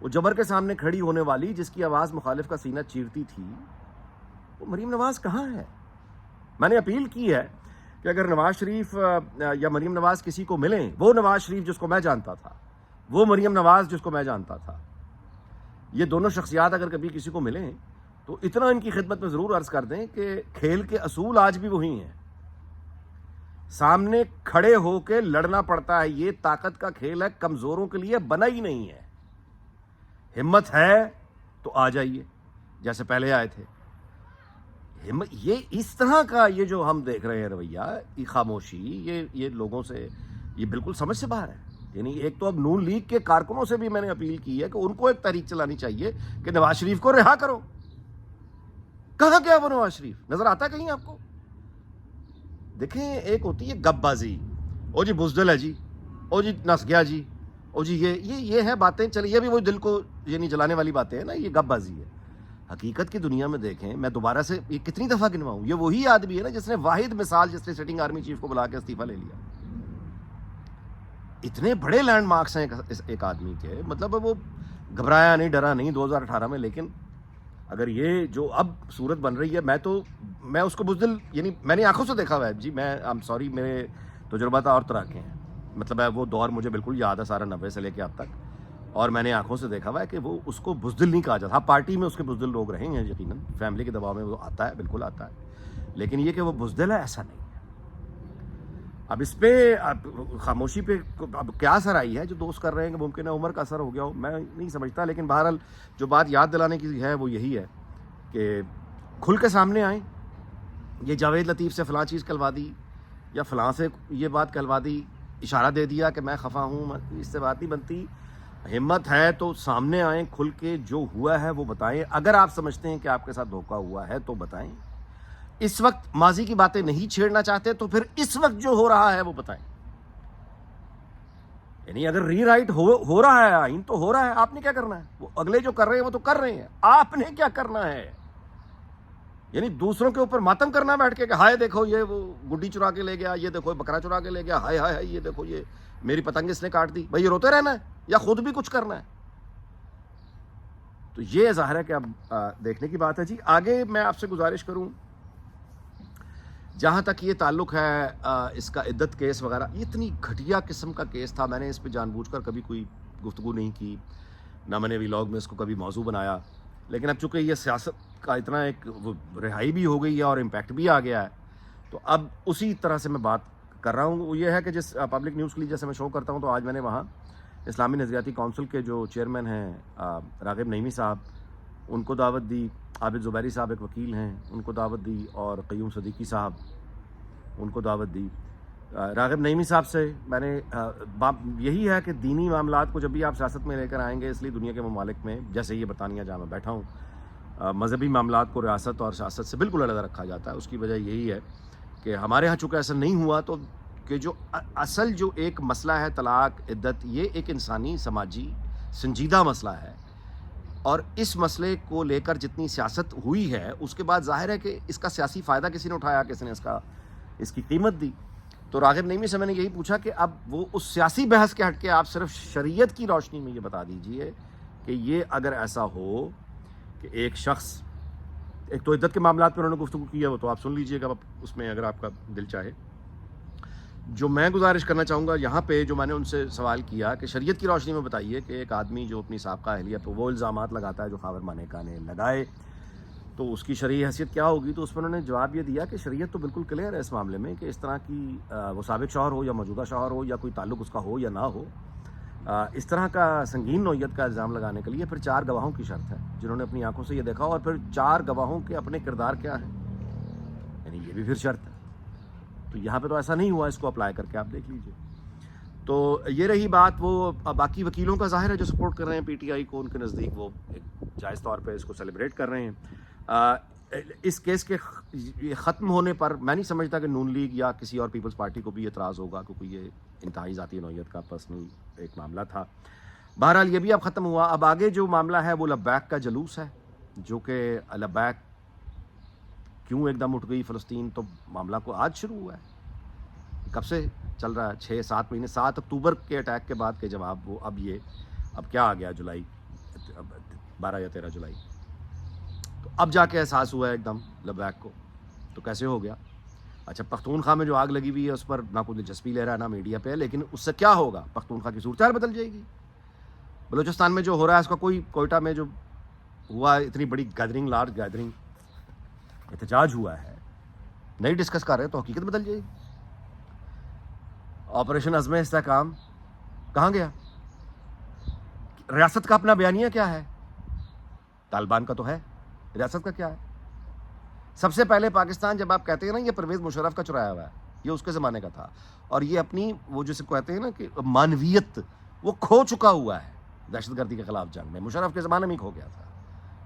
وہ جبر کے سامنے کھڑی ہونے والی جس کی آواز مخالف کا سینہ چیرتی تھی، وہ مریم نواز کہاں ہے؟ میں نے اپیل کی ہے کہ اگر نواز شریف یا مریم نواز کسی کو ملیں، وہ نواز شریف جس کو میں جانتا تھا، وہ مریم نواز جس کو میں جانتا تھا، یہ دونوں شخصیات اگر کبھی کسی کو ملیں تو اتنا ان کی خدمت میں ضرور عرض کر دیں کہ کھیل کے اصول آج بھی وہی ہیں، سامنے کھڑے ہو کے لڑنا پڑتا ہے، یہ طاقت کا کھیل ہے، کمزوروں کے لیے بنا ہی نہیں ہے، ہمت ہے تو آ جائیے جیسے پہلے آئے تھے۔ یہ اس طرح کا یہ جو ہم دیکھ رہے ہیں رویہ، یہ خاموشی، یہ لوگوں سے یہ بالکل سمجھ سے باہر ہے۔ یعنی ایک تو اب نون لیگ کے کارکنوں سے بھی میں نے اپیل کی ہے کہ ان کو ایک تحریک چلانی چاہیے کہ نواز شریف کو رہا کرو۔ کہاں گیا وہ نواز شریف؟ نظر آتا ہے کہیں آپ کو؟ دیکھیں، ایک ہوتی ہے گپ بازی، او جی بزدل ہے جی، او جی نس گیا جی، او جی یہ ہے باتیں، چلیے یہ بھی وہ دل کو یعنی جلانے والی باتیں ہیں نا، یہ گپ بازی ہے۔ حقیقت کی دنیا میں دیکھیں، میں دوبارہ سے یہ کتنی دفعہ گنواؤں، یہ وہی آدمی ہے نا جس نے واحد مثال، جس نے سٹنگ آرمی چیف کو بلا کے استعفیٰ لے لیا۔ اتنے بڑے لینڈ مارکس ہیں ایک آدمی کے، مطلب وہ گھبرایا نہیں، ڈرا نہیں 2018 میں، لیکن اگر یہ جو اب صورت بن رہی ہے، میں اس کو بزدل، یعنی میں نے آنکھوں سے دیکھا ہوا ہے جی، میں I'm sorry، میرے تجربات اور طرح کے ہیں، مطلب ہے وہ دور مجھے بالکل یاد ہے سارا 90 سے لے کے اب تک، اور میں نے آنکھوں سے دیکھا ہوا ہے کہ وہ اس کو بزدل نہیں کہا جاتا۔ ہاں، پارٹی میں اس کے بزدل لوگ رہے ہیں یقیناً، فیملی کے دباؤ میں وہ آتا ہے، بالکل آتا ہے، لیکن یہ کہ وہ بزدل ہے ایسا نہیں ہے۔ اب اس پہ خاموشی پہ اب کیا اثر آئی ہے جو دوست کر رہے ہیں کہ ممکن ہے عمر کا اثر ہو گیا ہو، میں نہیں سمجھتا، لیکن بہرحال جو بات یاد دلانے کی ہے وہ یہی ہے کہ کھل کے سامنے آئیں۔ یہ جاوید لطیف سے فلاں چیز کہلوا دی یا فلاں سے یہ بات کہلوا دی، اشارہ دے دیا کہ میں خفا ہوں، اس سے بات نہیں بنتی۔ ہمت ہے تو سامنے آئیں، کھل کے جو ہوا ہے وہ بتائیں۔ اگر آپ سمجھتے ہیں کہ آپ کے ساتھ دھوکہ ہوا ہے تو بتائیں۔ اس وقت ماضی کی باتیں نہیں چھیڑنا چاہتے تو پھر اس وقت جو ہو رہا ہے وہ بتائیں۔ یعنی اگر ری رائٹ ہو رہا ہے آئین تو ہو رہا ہے، آپ نے کیا کرنا ہے؟ وہ اگلے جو کر رہے ہیں وہ تو کر رہے ہیں، آپ نے کیا کرنا ہے؟ یعنی دوسروں کے اوپر ماتم کرنا بیٹھ کے کہ ہائے دیکھو یہ وہ گڈی چرا کے لے گیا، یہ دیکھو بکرا چرا کے لے گیا، ہائے ہائے یہ دیکھو یہ میری پتنگ اس نے کاٹ دی۔ بھائی یہ روتے رہنا ہے یا خود بھی کچھ کرنا ہے؟ تو یہ ظاہر ہے کہ اب دیکھنے کی بات ہے جی۔ آگے میں آپ سے گزارش کروں، جہاں تک یہ تعلق ہے اس کا عدت کیس وغیرہ، یہ اتنی گھٹیا قسم کا کیس تھا، میں نے اس پہ جان بوجھ کر کبھی کوئی گفتگو نہیں کی، نہ میں نے ویلاگ میں اس کو کبھی موضوع بنایا، لیکن اب چونکہ یہ سیاست کا اتنا ایک رہائی بھی ہو گئی ہے اور امپیکٹ بھی آ گیا ہے، تو اب اسی طرح سے میں بات کر رہا ہوں۔ وہ یہ ہے کہ جس پبلک نیوز کے لیے جیسے میں شو کرتا ہوں، تو آج میں نے وہاں اسلامی نظریاتی کونسل کے جو چیئرمین ہیں راغب نعیمی صاحب، ان کو دعوت دی، عابد زبیری صاحب ایک وکیل ہیں، ان کو دعوت دی، اور قیوم صدیقی صاحب ان کو دعوت دی۔ راغب نعیمی صاحب سے میں نے یہی ہے کہ دینی معاملات کو جب بھی آپ سیاست میں لے کر آئیں گے، اس لیے دنیا کے ممالک میں جیسے یہ برطانیہ جہاں میں بیٹھا ہوں، مذہبی معاملات کو ریاست اور سیاست سے بالکل علیحدہ رکھا جاتا ہے۔ اس کی وجہ یہی ہے کہ ہمارے ہاں چونکہ ایسا نہیں ہوا، تو کہ جو اصل جو ایک مسئلہ ہے طلاق، عدت، یہ ایک انسانی سماجی سنجیدہ مسئلہ ہے، اور اس مسئلے کو لے کر جتنی سیاست ہوئی ہے، اس کے بعد ظاہر ہے کہ اس کا سیاسی فائدہ کسی نے اٹھایا، کسی نے اس کی قیمت دی۔ تو راغب نعیمی سے میں نے یہی پوچھا کہ اب وہ اس سیاسی بحث کے ہٹ کے آپ صرف شریعت کی روشنی میں یہ بتا دیجئے کہ یہ اگر ایسا ہو کہ ایک شخص، ایک تو عدت کے معاملات پر انہوں نے گفتگو کی ہے، وہ تو آپ سن لیجئے گا اس میں اگر آپ کا دل چاہے۔ جو میں گزارش کرنا چاہوں گا یہاں پہ، جو میں نے ان سے سوال کیا کہ شریعت کی روشنی میں بتائیے کہ ایک آدمی جو اپنی سابقہ اہلیہ پہ وہ الزامات لگاتا ہے جو خاور مانیکا نے لگائے، تو اس کی شرعی حیثیت کیا ہوگی؟ تو اس پر انہوں نے جواب یہ دیا کہ شریعت تو بالکل کلیئر ہے اس معاملے میں کہ اس طرح کی وہ سابق شوہر ہو یا موجودہ شوہر ہو یا کوئی تعلق اس کا ہو یا نہ ہو، اس طرح کا سنگین نوعیت کا الزام لگانے کے لیے پھر 4 گواہوں کی شرط ہے جنہوں نے اپنی آنکھوں سے یہ دیکھا، اور پھر 4 گواہوں کے اپنے کردار کیا ہیں، یعنی یہ بھی پھر شرط ہے۔ تو یہاں پہ تو ایسا نہیں ہوا، اس کو اپلائی کر کے آپ دیکھ لیجئے۔ تو یہ رہی بات، وہ باقی وکیلوں کا ظاہر ہے جو سپورٹ کر رہے ہیں پی ٹی آئی کو، ان کے نزدیک وہ ایک جائز طور پہ اس کو سیلیبریٹ کر رہے ہیں۔ اس کیس کے ختم ہونے پر میں نہیں سمجھتا کہ نون لیگ یا کسی اور پیپلز پارٹی کو بھی اعتراض ہوگا، کیونکہ یہ انتہائی ذاتی نوعیت کا پرسنل ایک معاملہ تھا۔ بہرحال یہ بھی اب ختم ہوا۔ اب آگے جو معاملہ ہے وہ لبیک کا جلوس ہے، جو کہ لبیک کیوں ایک دم اٹھ گئی فلسطین، تو معاملہ کو آج شروع ہوا ہے، کب سے چل رہا ہے؟ 6-7 مہینے، 7 اکتوبر کے اٹیک کے بعد کے جواب وہ اب کیا آ گیا جولائی 12 یا 13 جولائی. تو اب جا کے احساس ہوا ہے ایک دم لبیک کو. تو کیسے ہو گیا؟ اچھا پختونخوا میں جو آگ لگی ہوئی ہے اس پر نہ کوئی دلچسپی لے رہا ہے نہ میڈیا پہ, لیکن اس سے کیا ہوگا؟ پختونخوا کی صورتحال بدل جائے گی. بلوچستان میں جو ہو رہا ہے اس کا کوئی, کوئٹہ میں جو ہوا اتنی بڑی گیدرنگ, لارج گیدرنگ, احتجاج ہوا ہے, نہیں ڈسکس کر رہے تو حقیقت بدل جائے گی. آپریشن عزم استحکام کہاں گیا؟ ریاست کا اپنا بیانیہ کیا ہے؟ طالبان کا تو ہے, ریاست کا کیا ہے؟ سب سے پہلے پاکستان جب آپ کہتے ہیں نا یہ پرویز مشرف کا چرایا ہوا ہے, یہ اس کے زمانے کا تھا, اور یہ اپنی وہ جسے کہتے ہیں نا کہ مانویت وہ کھو چکا ہوا ہے دہشت گردی کے خلاف جنگ میں. مشرف کے زمانے میں ہی کھو گیا تھا,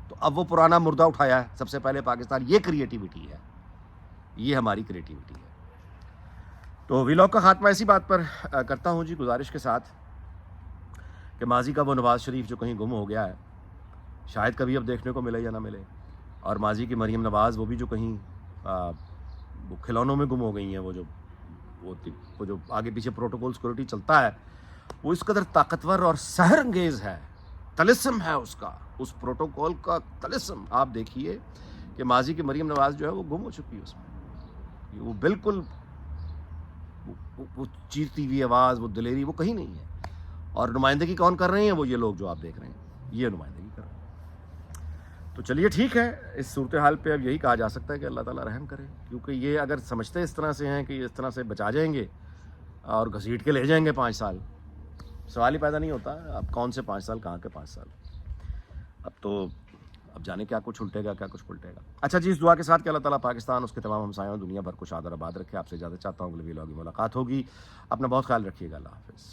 تو اب وہ پرانا مردہ اٹھایا ہے سب سے پہلے پاکستان. یہ کریٹیوٹی ہے, یہ ہماری کریٹیوٹی ہے. تو ویلاگ کا خاتمہ اسی بات پر کرتا ہوں جی, گزارش کے ساتھ کہ ماضی کا وہ نواز شریف جو کہیں گم ہو گیا ہے, شاید کبھی اب دیکھنے کو ملے یا نہ ملے, اور ماضی کی مریم نواز وہ بھی جو کہیں وہ کھلونوں میں گم ہو گئی ہیں, وہ جو آگے پیچھے پروٹوکول سیکورٹی چلتا ہے وہ اس قدر طاقتور اور سحر انگیز ہے, طلسم ہے اس کا, اس پروٹوکول کا طلسم. آپ دیکھیے کہ ماضی کی مریم نواز جو ہے وہ گم ہو چکی ہے اس میں, وہ بالکل وہ چیرتی ہوئی آواز, وہ دلیری وہ کہیں نہیں ہے. اور نمائندگی کون کر رہے ہیں؟ وہ یہ لوگ جو آپ دیکھ رہے ہیں, یہ نمائندگی کر رہے ہیں. تو چلیے ٹھیک ہے, اس صورتحال پہ اب یہی کہا جا سکتا ہے کہ اللہ تعالیٰ رحم کرے, کیونکہ یہ اگر سمجھتے اس طرح سے ہیں کہ اس طرح سے بچا جائیں گے اور گھسیٹ کے لے جائیں گے 5 سال, سوال ہی پیدا نہیں ہوتا. اب کون سے 5 سال, کہاں کے 5 سال, اب جانے کیا کچھ الٹے گا, کیا کچھ پلٹے گا. اچھا جی, اس دعا کے ساتھ کہ اللہ تعالیٰ پاکستان اس کے تمام ہمسایوں دنیا بھر کو شاد اور آباد رکھے. آپ سے اجازت چاہتا ہوں, اگلی ویلاگ میں ملاقات ہوگی. اپنا بہت خیال رکھیے گا. اللہ حافظ.